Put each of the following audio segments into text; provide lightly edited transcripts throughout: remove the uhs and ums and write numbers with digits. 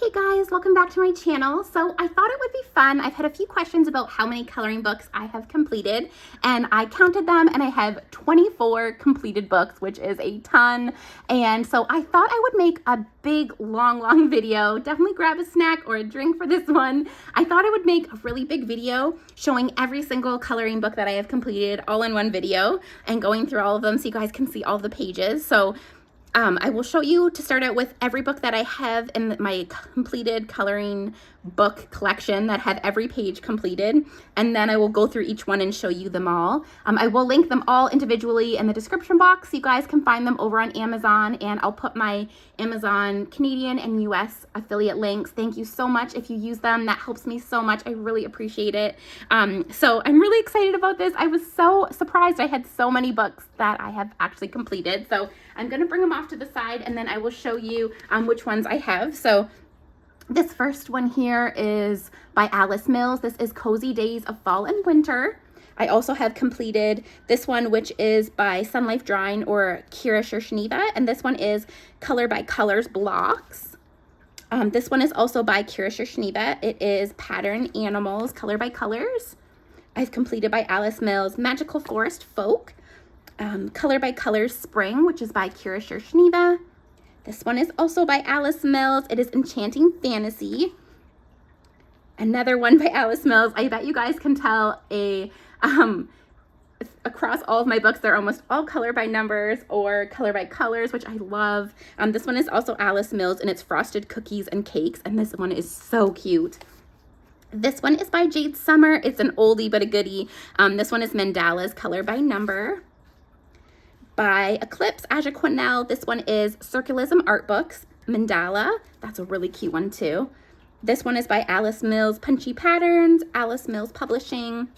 Hey guys, welcome back to my channel. So I thought it would be fun. I've had a few questions about how many coloring books I have completed, and I counted them and I have 24 completed books, which is a ton. And so I thought I would make a big, long video. Definitely grab a snack or a drink for this one. I thought I would make a really big video showing every single coloring book that I have completed all in one video and going through all of them so you guys can see all the pages. So I will show you to start out with every book that I have in my completed coloring book collection that have every page completed, and then I will go through each one and show you them all. I will link them all individually in the description box so you guys can find them over on Amazon, and I'll put my Amazon Canadian and US affiliate links. Thank you so much if you use them. That helps me so much. I really appreciate it. So I'm really excited about this. I was so surprised I had so many books that I have actually completed. So I'm going to bring them off to the side and then I will show you which ones I have. So this first one here is by Alice Mills. This is Cozy Days of Fall and Winter. I also have completed this one, which is by Sun Life Drawing or Kira Shirshniva, and this one is Color by Colors Blocks. This one is also by Kira Shirshniva. It is Pattern Animals, Color by Colors. I've completed by Alice Mills Magical Forest Folk. Color by Colors Spring, which is by Kira Shirshniva. This one is also by Alice Mills. It is Enchanting Fantasy. Another one by Alice Mills. I bet you guys can tell across all of my books, they're almost all color by numbers or color by colors, which I love. This one is also Alice Mills, and it's Frosted Cookies and Cakes, and this one is so cute. This one is by Jade Summer. It's an oldie but a goodie. This one is Mandalas, color by number. By Eclipse Ajaquinel, this one is Circulism Art Books, Mandala. That's a really cute one too. This one is by Alice Mills Punchy Patterns, Alice Mills Publishing.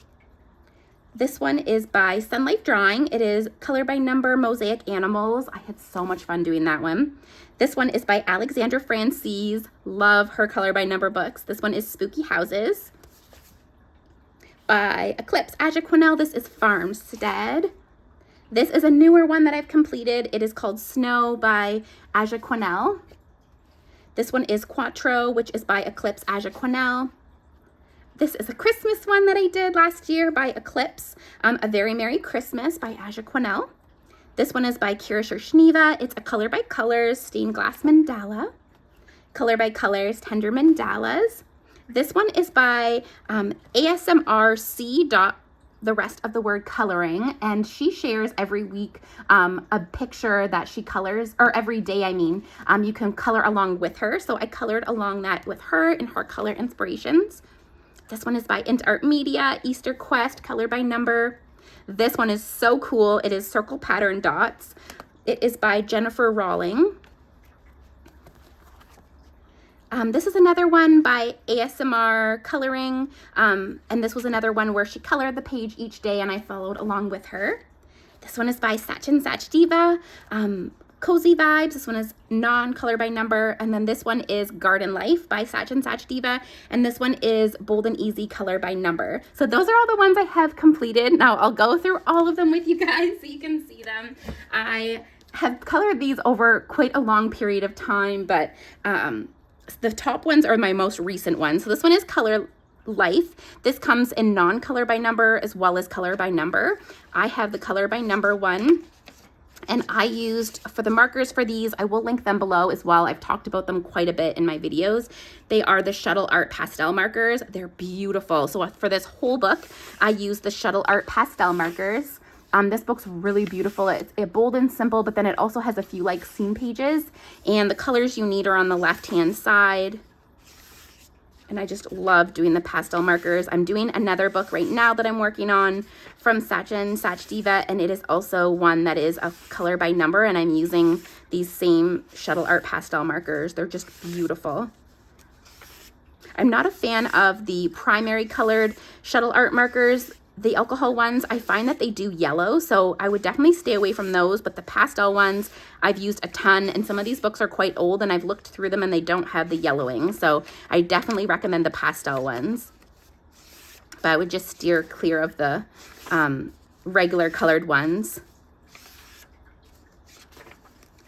This one is by Sun Life Drawing. It is Color by Number Mosaic Animals. I had so much fun doing that one. This one is by Alexandra Francis. Love her color by number books. This one is Spooky Houses. By Eclipse Ajaquinel, this is Farmstead. This is a newer one that I've completed. It is called Snow by Ajaquinel. This one is Quattro, which is by Eclipse Ajaquinel. This is a Christmas one that I did last year by Eclipse, A Very Merry Christmas by Ajaquinel. This one is by Kira Shirshniva. It's a Color by Colors Stained Glass Mandala. Color by Colors Tender Mandalas. This one is by ASMRC. The rest of the word coloring, and she shares every week a picture that she colors, or every day I mean. You can color along with her, so I colored along that with her in her color inspirations. This one is by Int Art Media, Easter Quest, color by number. This one is so cool. It is Circle Pattern Dots. It is by Jennifer Rawling. This is another one by ASMR Coloring, and this was another one where she colored the page each day and I followed along with her. This one is by Sachin Sach Diva, Cozy Vibes. This one is non-color by number, and then this one is Garden Life by Sachin Sach Diva, and this one is Bold and Easy, color by number. So those are all the ones I have completed. Now I'll go through all of them with you guys so you can see them. I have colored these over quite a long period of time, but the top ones are my most recent ones. So this one is Color Life. This comes in non-color by number as well as color by number. I have the color by number one, and I used, for the markers for these, I will link them below as well. I've talked about them quite a bit in my videos. They are the Shuttle Art Pastel markers. They're beautiful. So for this whole book, I used the Shuttle Art Pastel markers. This book's really beautiful. It's bold and simple, but then it also has a few like scene pages, and the colors you need are on the left-hand side. And I just love doing the pastel markers. I'm doing another book right now that I'm working on from Sachin Sach Diva, and it is also one that is a color by number, and I'm using these same Shuttle Art Pastel markers. They're just beautiful. I'm not a fan of the primary colored Shuttle Art markers. The alcohol ones, I find that they do yellow, so I would definitely stay away from those, but the pastel ones, I've used a ton, and some of these books are quite old, and I've looked through them, and they don't have the yellowing, so I definitely recommend the pastel ones. But I would just steer clear of the regular colored ones.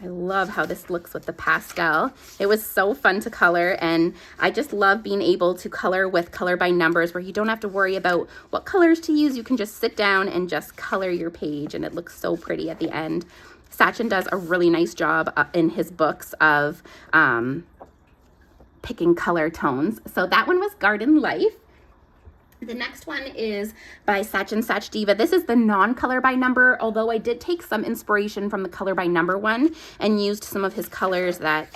I love how this looks with the pastel. It was so fun to color, and I just love being able to color with color by numbers where you don't have to worry about what colors to use. You can just sit down and just color your page, and it looks so pretty at the end. Sachin does a really nice job in his books of picking color tones. So that one was Garden Life. The next one is by Sachin Sach Diva. This is the non-color by number, although I did take some inspiration from the color by number one and used some of his colors that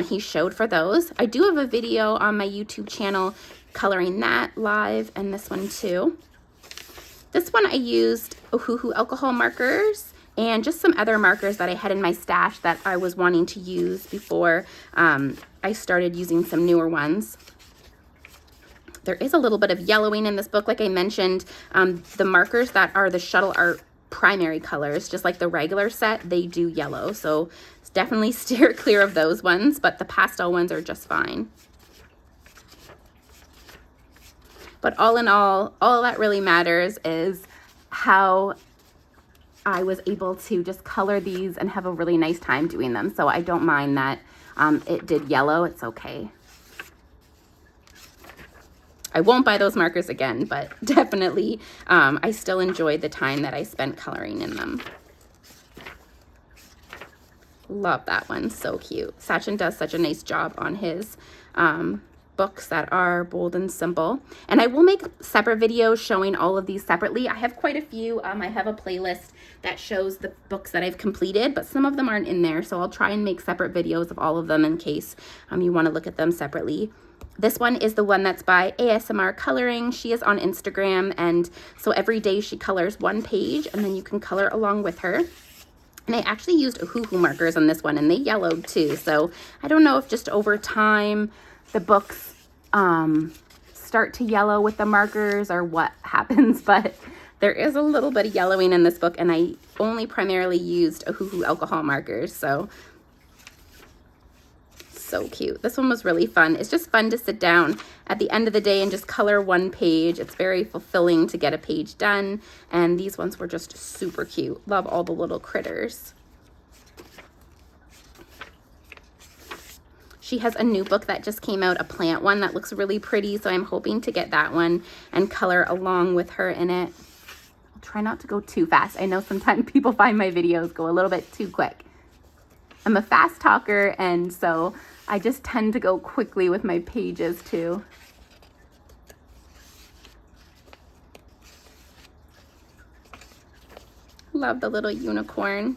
he showed for those. I do have a video on my YouTube channel coloring that live, and this one too. This one I used Ohuhu alcohol markers and just some other markers that I had in my stash that I was wanting to use before I started using some newer ones. There is a little bit of yellowing in this book. Like I mentioned, the markers that are the Shuttle Art primary colors, just like the regular set, they do yellow. So definitely steer clear of those ones, but the pastel ones are just fine. But all in all that really matters is how I was able to just color these and have a really nice time doing them. So I don't mind that it did yellow. It's okay. I won't buy those markers again, but definitely I still enjoyed the time that I spent coloring in them. Love that one, so cute. Sachin does such a nice job on his books that are bold and simple. And I will make separate videos showing all of these separately. I have quite a few. I have a playlist that shows the books that I've completed, but some of them aren't in there. So I'll try and make separate videos of all of them in case you want to look at them separately. This one is the one that's by ASMR Coloring. She is on Instagram, and so every day she colors one page, and then you can color along with her. And I actually used Ohuhu markers on this one, and they yellowed too. So I don't know if just over time the books start to yellow with the markers or what happens, but there is a little bit of yellowing in this book, and I only primarily used Ohuhu alcohol markers. So cute. This one was really fun. It's just fun to sit down at the end of the day and just color one page. It's very fulfilling to get a page done, and these ones were just super cute. Love all the little critters. She has a new book that just came out, a plant one that looks really pretty, so I'm hoping to get that one and color along with her in it. I'll try not to go too fast. I know sometimes people find my videos go a little bit too quick. I'm a fast talker, and so I just tend to go quickly with my pages too. Love the little unicorn.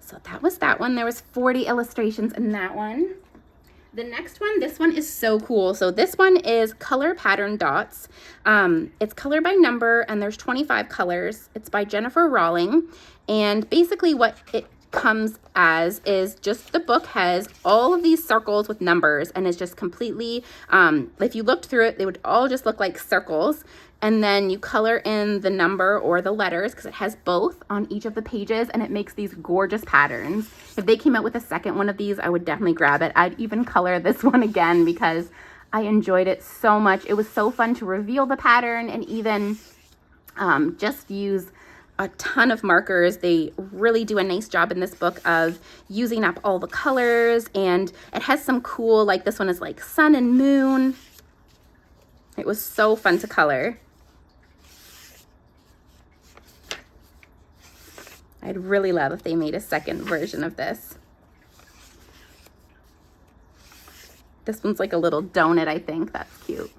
So that was that one. There was 40 illustrations in that one. The next one, this one is so cool. So this one is Color Pattern Dots. It's color by number, and there's 25 colors. It's by Jennifer Rawling. And basically what it comes as is just the book has all of these circles with numbers, and is just completely, if you looked through it, they would all just look like circles. And then you color in the number or the letters, because it has both on each of the pages, and it makes these gorgeous patterns. If they came out with a second one of these, I would definitely grab it. I'd even color this one again because I enjoyed it so much. It was so fun to reveal the pattern and even just use a ton of markers. They really do a nice job in this book of using up all the colors, and it has some cool, like this one is like sun and moon. It was so fun to color. I'd really love if they made a second version of this. This one's like a little donut, I think. That's cute.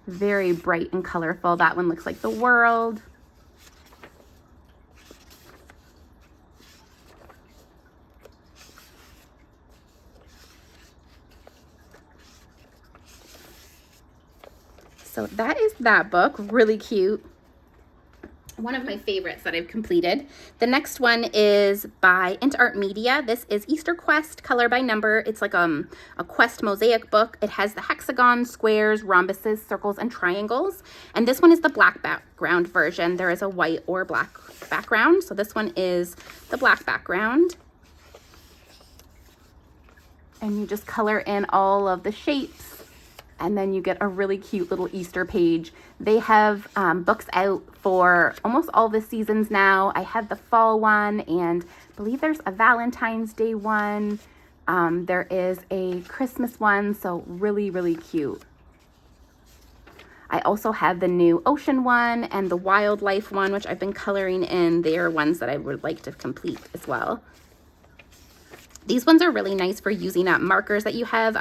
Very bright and colorful. That one looks like the world. So that is that book. Really cute. One of my favorites that I've completed. The next one is by Int Art Media. This is Easter Quest, color by number. It's like a quest mosaic book. It has the hexagons, squares, rhombuses, circles, and triangles. And this one is the black background version. There is a white or black background. So this one is the black background. And you just color in all of the shapes And then you get a really cute little Easter page. They have books out for almost all the seasons now. I have the fall one, and I believe there's a Valentine's Day one. There is a Christmas one, so really, really cute. I also have the new ocean one and the wildlife one, which I've been coloring in. They are ones that I would like to complete as well. These ones are really nice for using up markers that you have.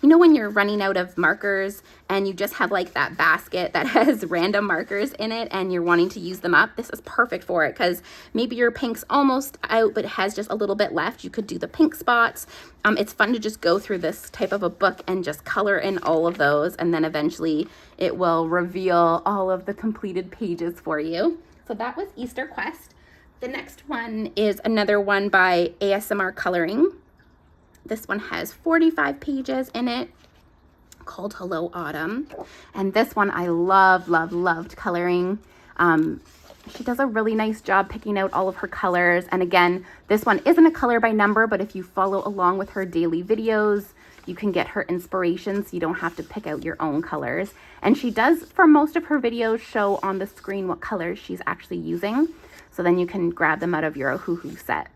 You know, when you're running out of markers and you just have like that basket that has random markers in it and you're wanting to use them up, this is perfect for it because maybe your pink's almost out but it has just a little bit left. You could do the pink spots. It's fun to just go through this type of a book and just color in all of those, and then eventually it will reveal all of the completed pages for you. So that was Easter Quest. The next one is another one by ASMR Coloring. This one has 45 pages in it, called Hello Autumn. And this one I loved coloring. She does a really nice job picking out all of her colors. And again, this one isn't a color by number, but if you follow along with her daily videos, you can get her inspiration so you don't have to pick out your own colors. And she does, for most of her videos, show on the screen what colors she's actually using. So then you can grab them out of your Ohuhu set.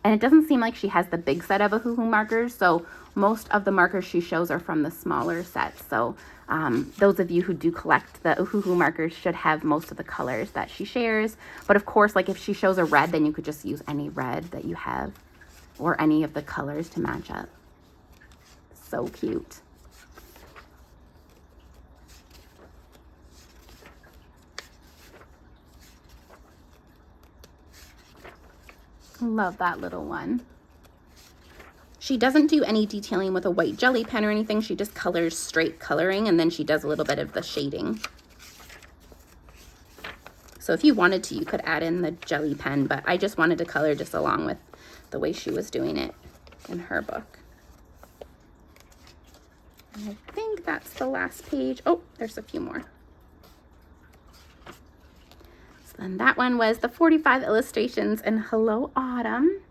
And it doesn't seem like she has the big set of Ohuhu markers, so most of the markers she shows are from the smaller sets. So those of you who do collect the Ohuhu markers should have most of the colors that she shares. But of course, like if she shows a red, then you could just use any red that you have or any of the colors to match up. So cute. Love that little one. She doesn't do any detailing with a white jelly pen or anything. She just colors straight coloring, and then she does a little bit of the shading. So if you wanted to, you could add in the jelly pen, but I just wanted to color just along with the way she was doing it in her book. And I think that's the last page. Oh, there's a few more. And that one was the 45 illustrations in Hello Autumn.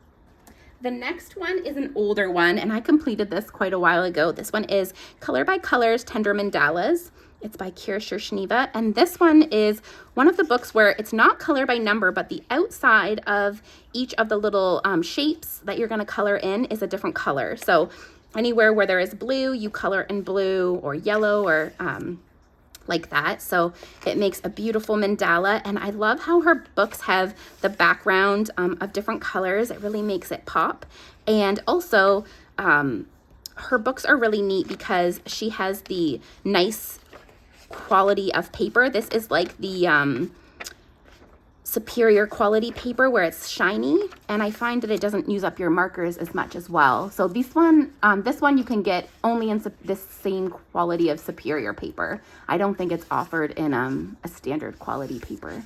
The next one is an older one, and I completed this quite a while ago. This one is Color by Colors, Tender Mandalas. It's by Kira Shniva, and this one is one of the books where it's not color by number, but the outside of each of the little shapes that you're going to color in is a different color. So anywhere where there is blue, you color in blue or yellow or like that. So it makes a beautiful mandala, and I love how her books have the background of different colors. It really makes it pop. And also her books are really neat because she has the nice quality of paper. This is like the superior quality paper where it's shiny, and I find that it doesn't use up your markers as much as well. So this one you can get only in this same quality of superior paper. I don't think it's offered in a standard quality paper.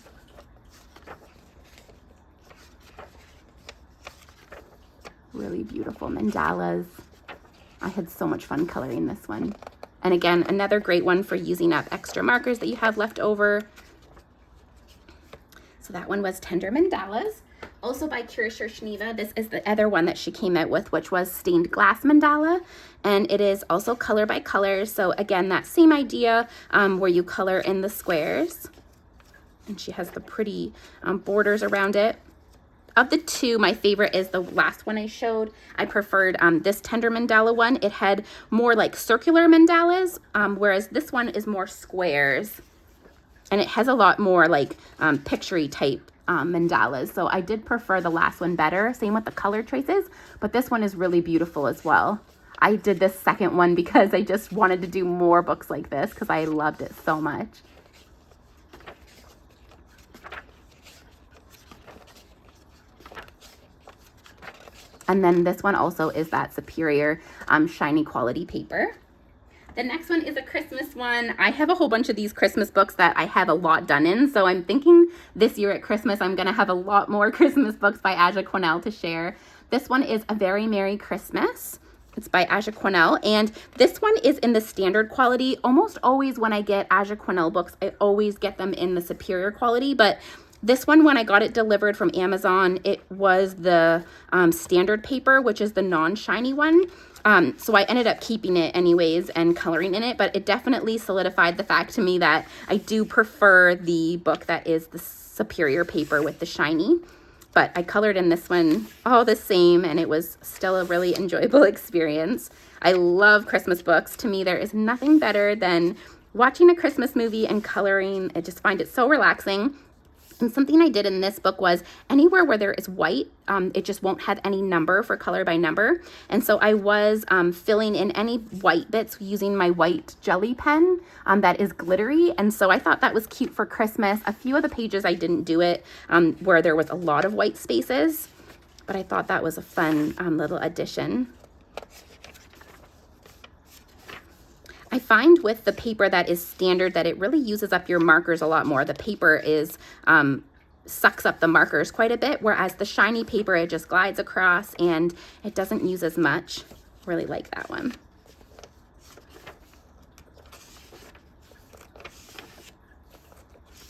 Really beautiful mandalas. I had so much fun coloring this one. And again, another great one for using up extra markers that you have left over. So that one was Tender Mandalas, also by Kira Shniva. This is the other one that she came out with, which was Stained Glass Mandala, and it is also color by colors. So again, that same idea where you color in the squares, and she has the pretty borders around it. Of the two, my favorite is the last one I showed. I preferred this Tender Mandala one. It had more like circular mandalas, whereas this one is more squares. And it has a lot more like picture-y type mandalas. So I did prefer the last one better. Same with the color choices, but this one is really beautiful as well. I did this second one because I just wanted to do more books like this because I loved it so much. And then this one also is that superior shiny quality paper. The next one is a Christmas one. I have a whole bunch of these Christmas books that I have a lot done in, so I'm thinking this year at Christmas I'm going to have a lot more Christmas books by Aja Quinnell to share. This one is A Very Merry Christmas. It's by Aja Quinnell, and this one is in the standard quality. Almost always when I get Aja Quinnell books, I always get them in the superior quality, but this one, when I got it delivered from Amazon, it was the standard paper, which is the non-shiny one. So I ended up keeping it anyways and coloring in it, but it definitely solidified the fact to me that I do prefer the book that is the superior paper with the shiny. But I colored in this one all the same, and it was still a really enjoyable experience. I love Christmas books. To me, there is nothing better than watching a Christmas movie and coloring. I just find it so relaxing. And something I did in this book was anywhere where there is white, it just won't have any number for color by number. And so I was filling in any white bits using my white jelly pen that is glittery. And so I thought that was cute for Christmas. A few of the pages I didn't do it where there was a lot of white spaces, but I thought that was a fun little addition. I find with the paper that is standard that it really uses up your markers a lot more. The paper is sucks up the markers quite a bit, whereas the shiny paper, it just glides across and it doesn't use as much. Really like that one.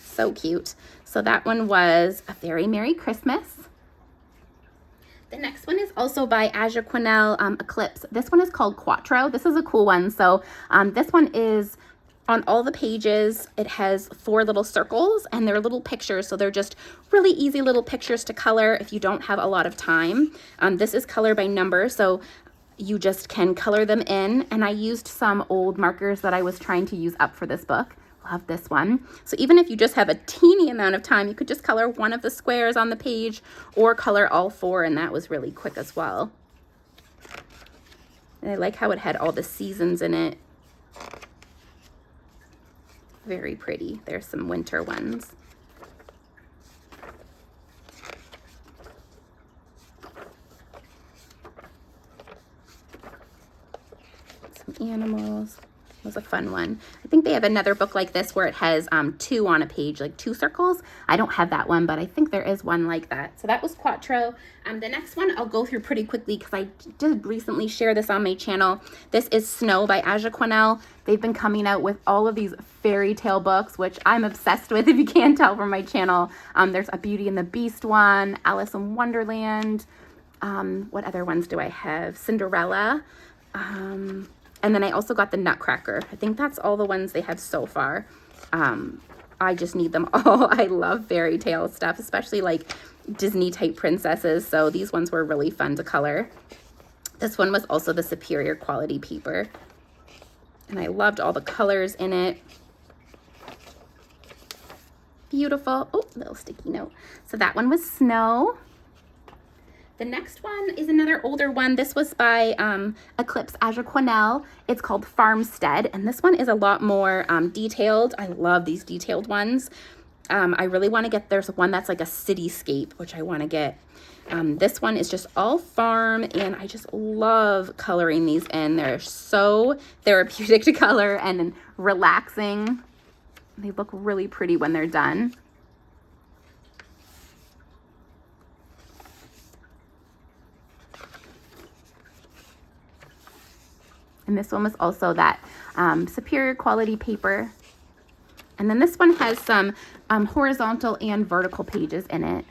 So cute. So that one was A Very Merry Christmas. The next one is also by Ajaquinel Eclipse. This one is called Quattro. This is a cool one. So this one is on all the pages. It has 4 little circles and they're little pictures. So they're just really easy little pictures to color if you don't have a lot of time. This is color by number. So you just can color them in. And I used some old markers that I was trying to use up for this book. Love this one. So even if you just have a teeny amount of time, you could just color one of the squares on the page or color all 4, and that was really quick as well. And I like how it had all the seasons in it. Very pretty. There's some winter ones. Some animals. Was a fun one. I think they have another book like this where it has 2 on a page, like 2 circles. I don't have that one, but I think there is one like that. So that was Quattro. The next one I'll go through pretty quickly because I did recently share this on my channel. This is Snow by Ajaquinel. They've been coming out with all of these fairy tale books, which I'm obsessed with if you can't tell from my channel. There's a Beauty and the Beast one, Alice in Wonderland. What other ones do I have? Cinderella. And then I also got the Nutcracker. I think that's all the ones they have so far. I just need them all. I love fairy tale stuff, especially like Disney type princesses. So these ones were really fun to color. This one was also the superior quality paper. And I loved all the colors in it. Beautiful. Oh, little sticky note. So that one was Snow. The next one is another older one. This was by Eclipse Ajaquinel. It's called Farmstead, and this one is a lot more detailed. I love these detailed ones. I really want to get, there's one that's like a cityscape, which I want to get. This one is just all farm, and I just love coloring these in. They're so therapeutic to color and relaxing. They look really pretty when they're done. And this one was also that superior quality paper. And then this one has some horizontal and vertical pages in it.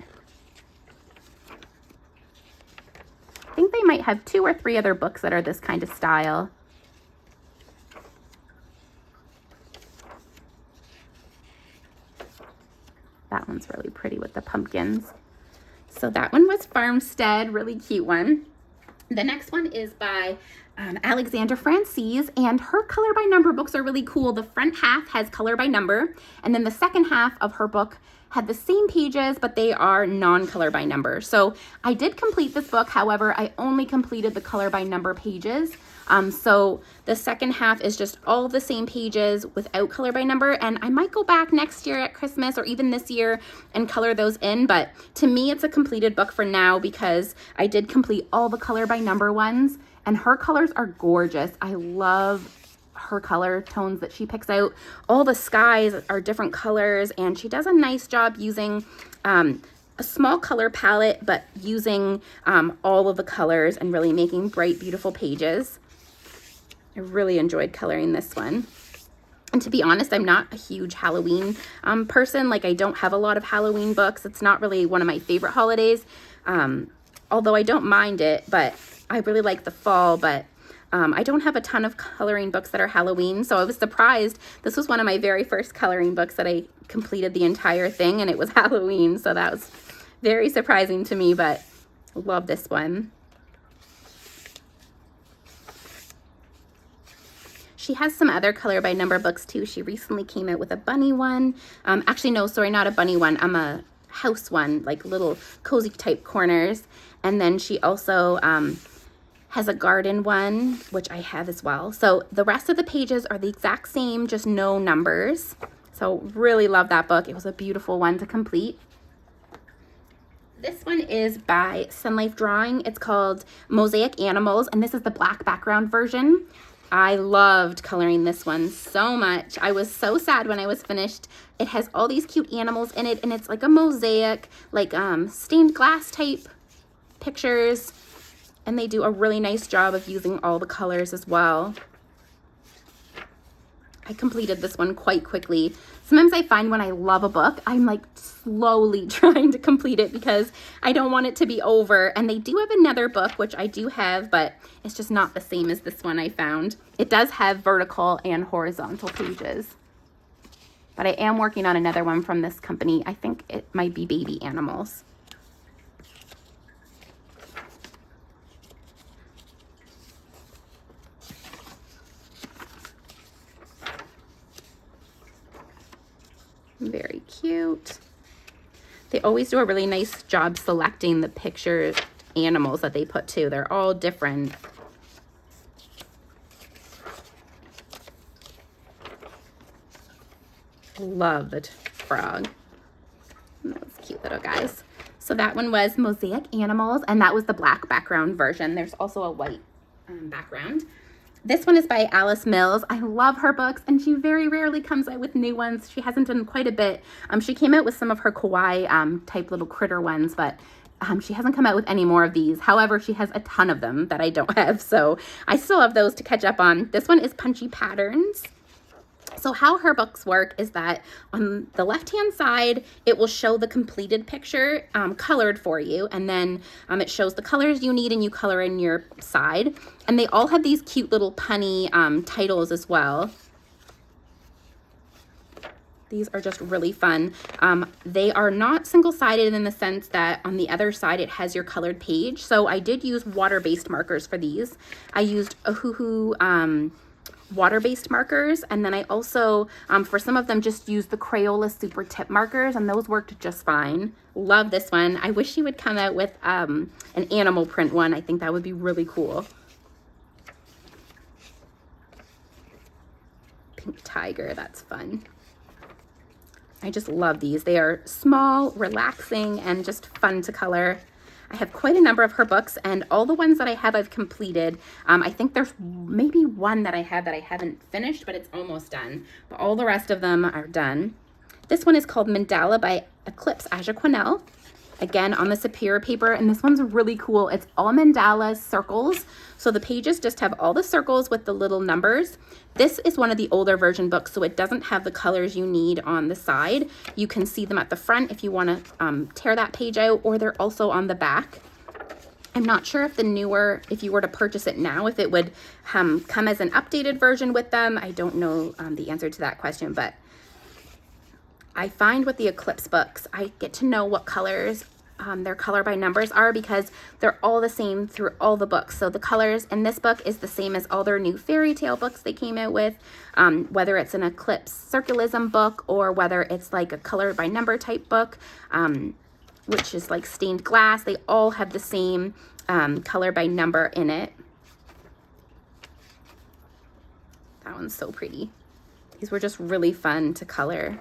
I think they might have 2 or 3 other books that are this kind of style. That one's really pretty with the pumpkins. So that one was Farmstead, really cute one. The next one is by Alexandra Francis, and her color by number books are really cool. The front half has color by number, and then the second half of her book had the same pages, but they are non-color by number. So I did complete this book. However, I only completed the color by number pages. So the second half is just all the same pages without color by number. And I might go back next year at Christmas or even this year and color those in. But to me, it's a completed book for now because I did complete all the color by number ones. And her colors are gorgeous. I love her color tones that she picks out. All the skies are different colors, and she does a nice job using a small color palette, but using all of the colors and really making bright, beautiful pages. I really enjoyed coloring this one. And to be honest, I'm not a huge Halloween person. Like, I don't have a lot of Halloween books. It's not really one of my favorite holidays, although I don't mind it, but I really like the fall. But I don't have a ton of coloring books that are Halloween, so I was surprised. This was one of my very first coloring books that I completed the entire thing, and it was Halloween, so that was very surprising to me, but love this one. She has some other color by number books too. She recently came out with a bunny one. Actually, no, sorry, not a bunny one. A house one, like little cozy type corners. And then she also has a garden one, which I have as well. So the rest of the pages are the exact same, just no numbers. So really love that book. It was a beautiful one to complete. This one is by Sun Life Drawing. It's called Mosaic Animals, and this is the black background version. I loved coloring this one so much. I was so sad when I was finished. It has all these cute animals in it, and it's like a mosaic, like stained glass type pictures, and they do a really nice job of using all the colors as well. I completed this one quite quickly. Sometimes I find when I love a book, I'm like slowly trying to complete it because I don't want it to be over. And they do have another book, which I do have, but it's just not the same as this one I found. It does have vertical and horizontal pages. But I am working on another one from this company. I think it might be Baby Animals. Very cute. They always do a really nice job selecting the picture animals that they put too. They're all different. Love the frog. Those cute little guys. So that one was Mosaic Animals, and that was the black background version. There's also a white background. This one is by Alice Mills. I love her books, and she very rarely comes out with new ones. She hasn't done quite a bit. She came out with some of her kawaii type little critter ones, but she hasn't come out with any more of these. However, she has a ton of them that I don't have, so I still have those to catch up on. This one is Punchy Patterns. So how her books work is that on the left-hand side, it will show the completed picture colored for you. And then it shows the colors you need and you color in your side. And they all have these cute little punny titles as well. These are just really fun. They are not single-sided in the sense that on the other side it has your colored page. So I did use water-based markers for these. I used Ohuhu water-based markers, and then I also for some of them just used the Crayola super tip markers, and those worked just fine. Love this one. I wish she would come out with an animal print one. I think that would be really cool. Pink tiger, that's fun. I just love these. They are small, relaxing, and just fun to color. I have quite a number of her books, and all the ones that I have I've completed. I think there's maybe one that I have that I haven't finished, but it's almost done. But all the rest of them are done. This one is called Mandala by Eclipse Ajaquinel. Again, on the Superior paper, and this one's really cool. It's all mandalas, circles. So the pages just have all the circles with the little numbers. This is one of the older version books, so it doesn't have the colors you need on the side. You can see them at the front if you want to tear that page out, or they're also on the back. I'm not sure if the newer, if you were to purchase it now, if it would come as an updated version with them. I don't know the answer to that question, but I find with the Eclipse books, I get to know what colors their color by numbers are because they're all the same through all the books. So the colors in this book is the same as all their new fairy tale books they came out with, whether it's an Eclipse circulism book or whether it's like a color by number type book, which is like stained glass. They all have the same color by number in it. That one's so pretty. These were just really fun to color.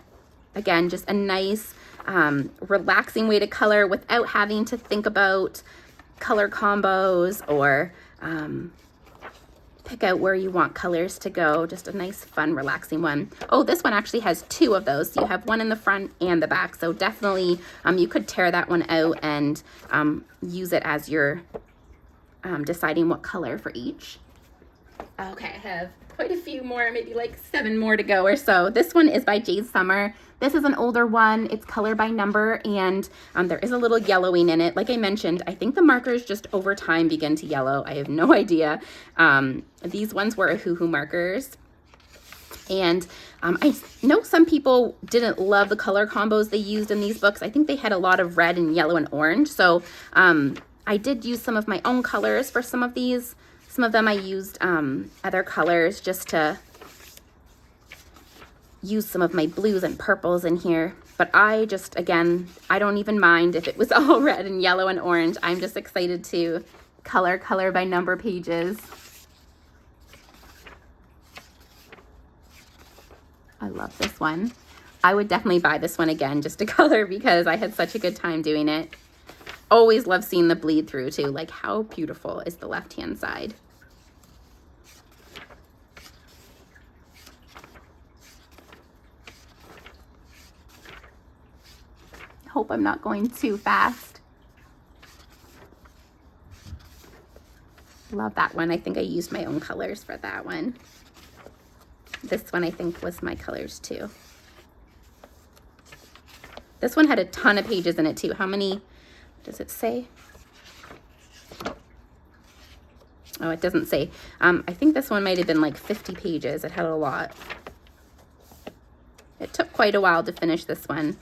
Again, just a nice, relaxing way to color without having to think about color combos or pick out where you want colors to go. Just a nice, fun, relaxing one. Oh, this one actually has two of those. So you have one in the front and the back. So definitely you could tear that one out and use it as you're deciding what color for each. Okay, I have quite a few more, maybe like 7 more to go or so. This one is by Jade Summer. This is an older one. It's color by number, and there is a little yellowing in it. Like I mentioned, I think the markers just over time begin to yellow. I have no idea. These ones were Ohuhu markers. And I know some people didn't love the color combos they used in these books. I think they had a lot of red and yellow and orange. So I did use some of my own colors for some of these. Some of them I used other colors just to use some of my blues and purples in here. But I just, again, I don't even mind if it was all red and yellow and orange. I'm just excited to color by number pages. I love this one. I would definitely buy this one again just to color because I had such a good time doing it. Always love seeing the bleed through too. Like, how beautiful is the left-hand side? Hope I'm not going too fast. Love that one. I think I used my own colors for that one. This one I think was my colors too. This one had a ton of pages in it too. How many does it say? Oh, it doesn't say. I think this one might have been like 50 pages. It had a lot. It took quite a while to finish this one.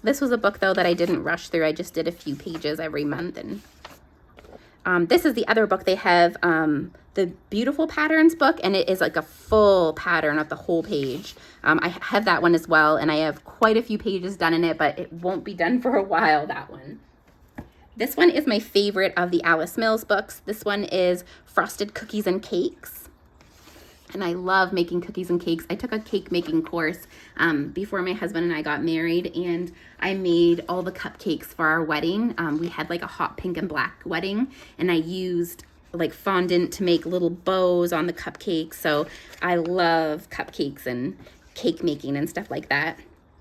This was a book though that I didn't rush through. I just did a few pages every month. And this is the other book they have, the Beautiful Patterns book, and it is like a full pattern of the whole page. I have that one as well, and I have quite a few pages done in it, but it won't be done for a while, that one. This one is my favorite of the Alice Mills books. This one is Frosted Cookies and Cakes. And I love making cookies and cakes. I took a cake making course before my husband and I got married, and I made all the cupcakes for our wedding. We had like a hot pink and black wedding, and I used like fondant to make little bows on the cupcakes. So I love cupcakes and cake making and stuff like that.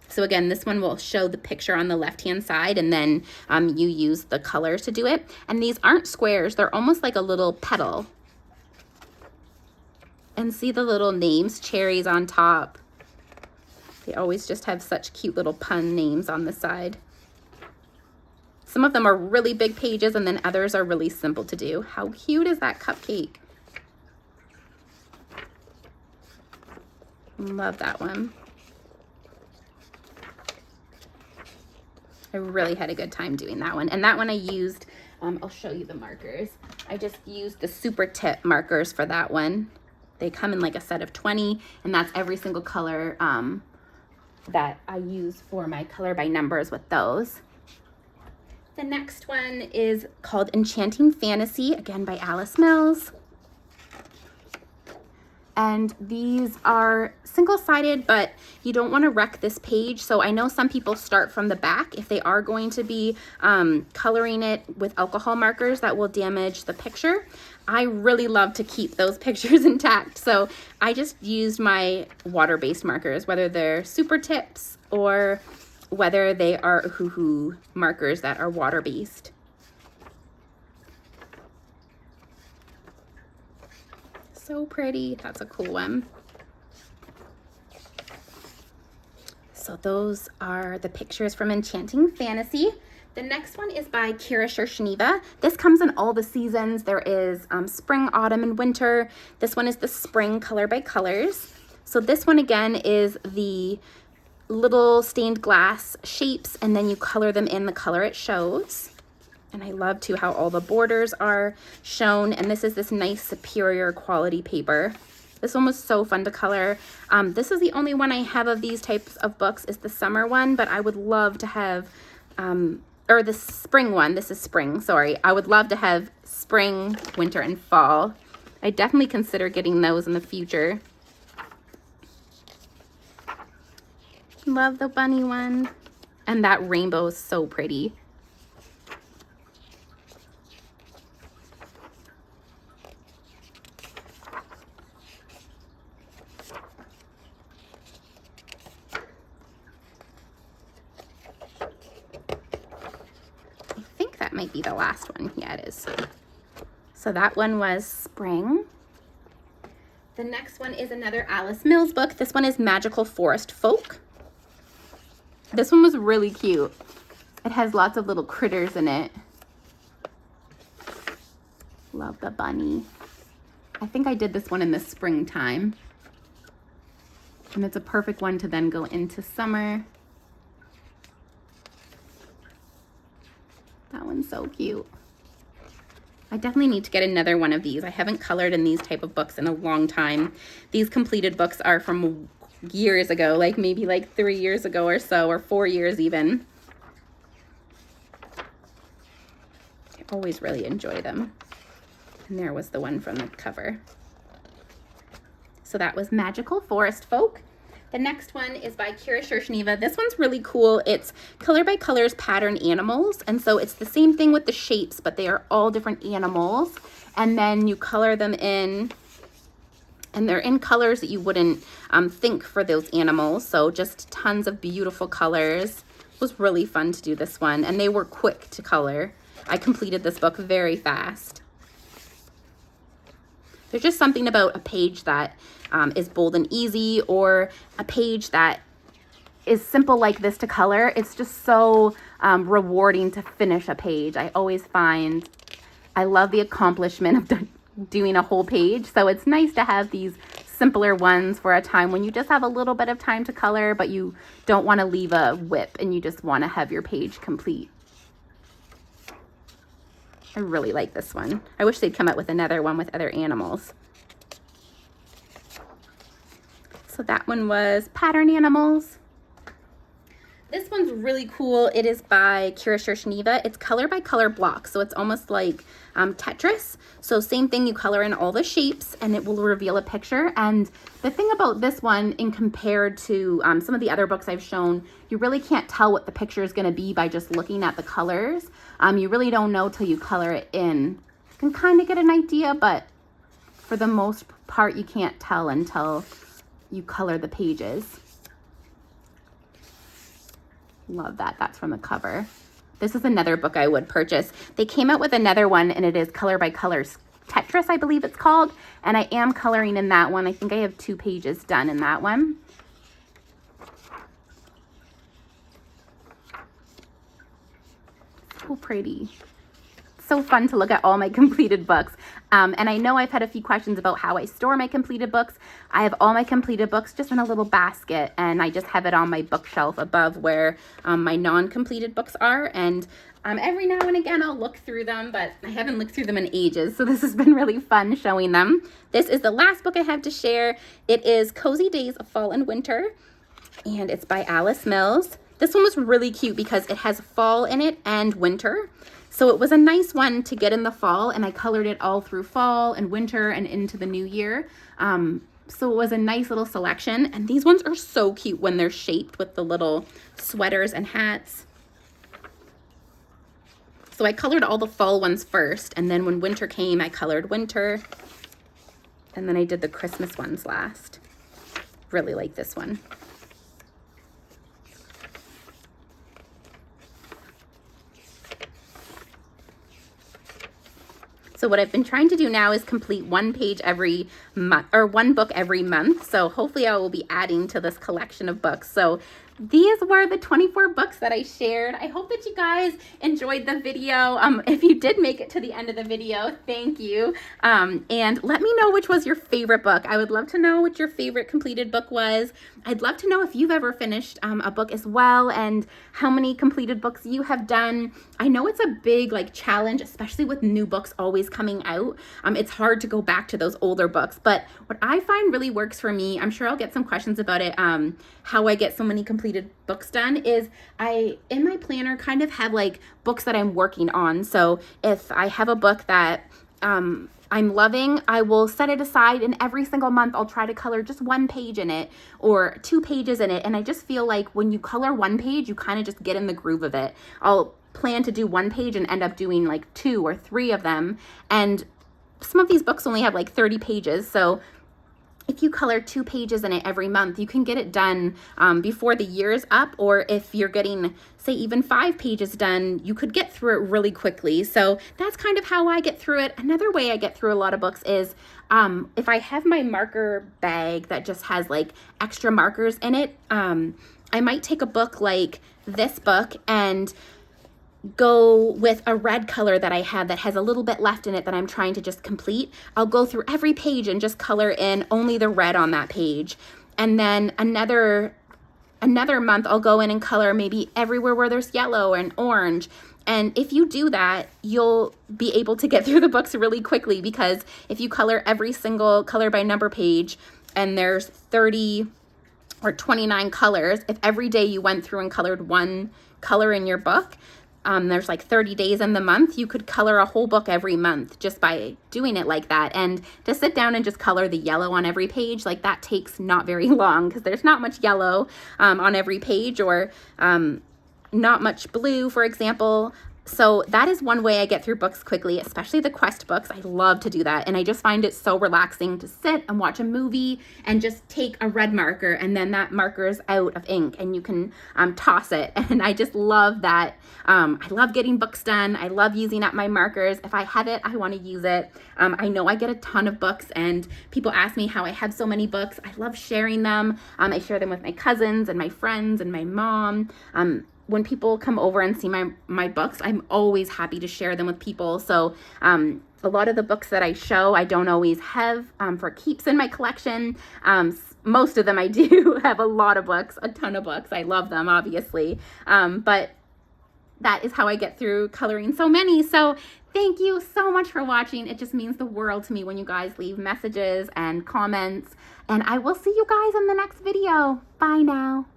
So again, this one will show the picture on the left-hand side, and then you use the colors to do it. And these aren't squares. They're almost like a little petal. And see the little names, cherries on top. They always just have such cute little pun names on the side. Some of them are really big pages, and then others are really simple to do. How cute is that cupcake? Love that one. I really had a good time doing that one. And that one I used, I'll show you the markers. I just used the Super Tip markers for that one. They come in like a set of 20, and that's every single color that I use for my color by numbers with those. The next one is called Enchanting Fantasy, again by Alice Mills. And these are single-sided, but you don't want to wreck this page. So I know some people start from the back if they are going to be coloring it with alcohol markers that will damage the picture. I really love to keep those pictures intact. So I just used my water-based markers, whether they're Super Tips or whether they are Ohuhu markers that are water-based. So pretty. That's a cool one. So those are the pictures from Enchanting Fantasy. The next one is by Kira Shershniva. This comes in all the seasons. There is spring, autumn, and winter. This one is the spring color by colors. So this one again is the little stained glass shapes, and then you color them in the color it shows. And I love too how all the borders are shown. And this is this nice superior quality paper. This one was so fun to color. This is the only one I have of these types of books is the summer one, but I would love to have, or the spring one. This is spring, sorry. I would love to have spring, winter, and fall. I definitely consider getting those in the future. Love the bunny one. And that rainbow is so pretty. Might be the last one. Yeah, it is. So So that one was spring. The next one is another Alice Mills book. This one is Magical Forest Folk. This one was really cute. It has lots of little critters in it. Love the bunny. I think I did this one in the springtime. And it's a perfect one to then go into summer. That one's so cute. I definitely need to get another one of these. I haven't colored in these type of books in a long time. These completed books are from years ago, like maybe like 3 years ago or so, or 4 years even. I always really enjoy them. And there was the one from the cover. So that was Magical Forest Folk. The next one is by Kira Shershniva. This one's really cool. It's Color by Colors Pattern Animals. And so it's the same thing with the shapes, but they are all different animals. And then you color them in, and they're in colors that you wouldn't think for those animals. So just tons of beautiful colors. It was really fun to do this one. And they were quick to color. I completed this book very fast. There's just something about a page that is bold and easy, or a page that is simple like this to color. It's just so rewarding to finish a page. I always find I love the accomplishment of doing a whole page. So it's nice to have these simpler ones for a time when you just have a little bit of time to color, but you don't want to leave a whip and you just want to have your page complete. I really like this one. I wish they'd come out with another one with other animals. So that one was Pattern Animals. This one's really cool. It is by Kira Shershniva. It's color by color blocks. So it's almost like Tetris. So same thing, you color in all the shapes and it will reveal a picture. And the thing about this one, in compared to some of the other books I've shown, you really can't tell what the picture is going to be by just looking at the colors. You really don't know till you color it in. You can kind of get an idea, but for the most part, you can't tell until you color the pages. Love that. That's from the cover. This is another book I would purchase. They came out with another one, and it is Color by Colors Tetris, I believe it's called. And I am coloring in that one. I think I have 2 pages done in that one. So pretty. So fun to look at all my completed books. And I know I've had a few questions about how I store my completed books. I have all my completed books just in a little basket, and I just have it on my bookshelf above where my non-completed books are. And every now and again I'll look through them, but I haven't looked through them in ages. So this has been really fun showing them. This is the last book I have to share. It is Cozy Days of Fall and Winter, and it's by Alice Mills. This one was really cute because it has fall in it and winter. So it was a nice one to get in the fall, and I colored it all through fall and winter and into the new year. So it was a nice little selection, and these ones are so cute when they're shaped with the little sweaters and hats. So I colored all the fall ones first, and then when winter came, I colored winter, and then I did the Christmas ones last. Really like this one. So what I've been trying to do now is complete 1 page every month, or 1 book every month. So hopefully I will be adding to this collection of books. So these were the 24 books that I shared. I hope that you guys enjoyed the video. If you did make it to the end of the video, thank you. And let me know which was your favorite book. I would love to know what your favorite completed book was. I'd love to know if you've ever finished a book as well, and how many completed books you have done. I know it's a big challenge, especially with new books always coming out. It's hard to go back to those older books, but what I find really works for me, I'm sure I'll get some questions about it, how I get so many completed books done, is I, in my planner, kind of have books that I'm working on. So if I have a book that I'm loving, I will set it aside, and every single month I'll try to color just 1 page in it or 2 pages in it. And I just feel like when you color 1 page, you kind of just get in the groove of it. I'll plan to do 1 page and end up doing 2 or 3 of them. And some of these books only have 30 pages. So if you color 2 pages in it every month, you can get it done before the year's up, or if you're getting, say, even 5 pages done, you could get through it really quickly. So that's kind of how I get through it. Another way I get through a lot of books is if I have my marker bag that just has like extra markers in it, I might take a book like this book and go with a red color that I have that has a little bit left in it that I'm trying to just complete. I'll go through every page and just color in only the red on that page. And then another month I'll go in and color maybe everywhere where there's yellow and orange. And if you do that, you'll be able to get through the books really quickly, because if you color every single color by number page and there's 30 or 29 colors, if every day you went through and colored one color in your book, there's like 30 days in the month, you could color a whole book every month just by doing it like that. And to sit down and just color the yellow on every page, like that takes not very long, because there's not much yellow on every page, or not much blue, for example. So that is one way I get through books quickly, especially the quest books. I love to do that. And I just find it so relaxing to sit and watch a movie and just take a red marker, and then that marker's out of ink and you can toss it. And I just love that. I love getting books done. I love using up my markers. If I have it, I want to use it. I know I get a ton of books, and people ask me how I have so many books. I love sharing them. I share them with my cousins and my friends and my mom. When people come over and see my books, I'm always happy to share them with people. So a lot of the books that I show, I don't always have for keeps in my collection. Most of them I do have a lot of books, a ton of books. I love them, obviously. But that is how I get through coloring so many. So thank you so much for watching. It just means the world to me when you guys leave messages and comments. And I will see you guys in the next video. Bye now.